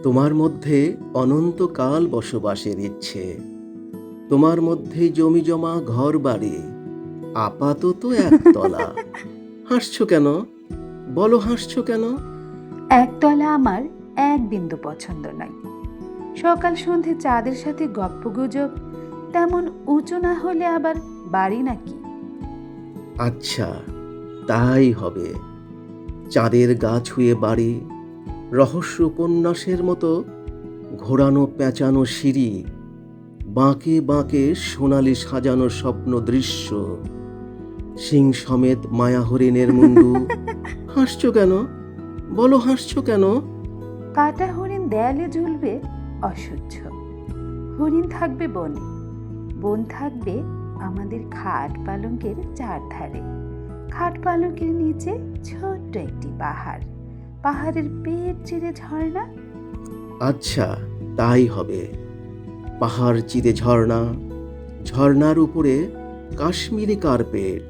তোমার মধ্যে অনন্তকাল বসবাসের ইচ্ছে, তোমার মধ্যে জমি জমা ঘর বাড়ি, আপাতত একতলা। হাসছো কেন? বলো, হাসছো কেন? একতলা আমার এক বিন্দু পছন্দ নয়। সকাল সন্ধে চাঁদের সাথে গপ্পগুজব তেমন উঁচু না হলে আবার বাড়ি নাকি? আচ্ছা, তাই হবে। চাঁদের গা ছুঁয়ে বাড়ি, রহস্য উপন্যাসের মতো ঘোরানো পেঁচানো সিঁড়ি, বাঁকে বাঁকে সোনালি সাজানো স্বপ্ন দৃশ্য, সিং সমেত মায়া হরিণের মুন্ডু। হাসছো কেন? বলো, হাসছো কেন? কাটা হরিণ দেয়ালে ঝুলবে অসহ্য। হরিণ থাকবে বনে, বন থাকবে আমাদের খাট পালঙ্কের চারধারে। খাট পালঙ্কের নিচে ছোট্ট একটি পাহাড়, পাহাড়ের পেট চিরে ঝর্ণা। আচ্ছা, তাই হবে। পাহাড় চিরে ঝর্ণা, ঝর্ণার উপরে কাশ্মীরি কার্পেট,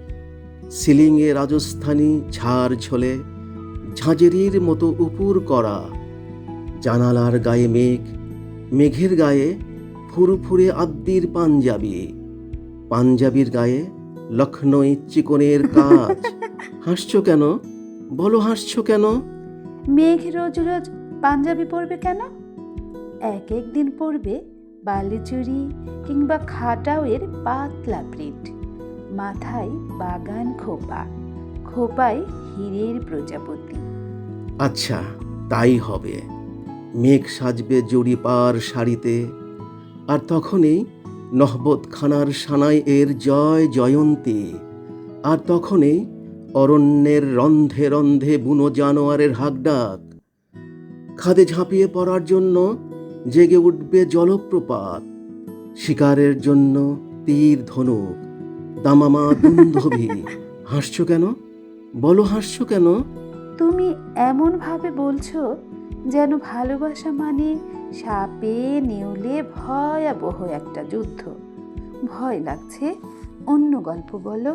সিলিংয়ে রাজস্থানী ঝাড় ঝোলে, ঝাঁঝরির মতো উপুর করা, জানালার গায়ে মেঘ, মেঘের গায়ে ফুরফুরে আদ্যির পাঞ্জাবি, পাঞ্জাবির গায়ে লখনৌ চিকনের কাজ। হাসছো কেন? বলো, হাসছো কেন? মেঘ রোজ রোজ পাঞ্জাবি পরবে কেন? এক এক দিন পরবে বালিচুরি কিংবা খাটাওয়ের পাতলা প্রিন্ট, মাথায় বাগান খোপা, খোপায় হীরের প্রজাপতি। আচ্ছা, তাই হবে। মেঘ সাজবে জরিপার শাড়িতে, আর তখনই নহবতখানার সানাই এর জয় জয়ন্তী, আর তখনই অরণ্যের রন্ধে রন্ধে বুনো জানোয়ারের হাকডাক। খাদে ঝাঁপিয়ে পড়ার জন্য জেগে উঠবে জলপ্রপাত, শিকারের জন্য তীর ধনুক, দামামা দুন্ধভি। হাসছো কেন? বলো, হাসছো কেন? তুমি এমন ভাবে বলছো যেন ভালোবাসা মানে সাপে নেউলে ভয়াবহ একটা যুদ্ধ। ভয় লাগছে, অন্য গল্প বলো।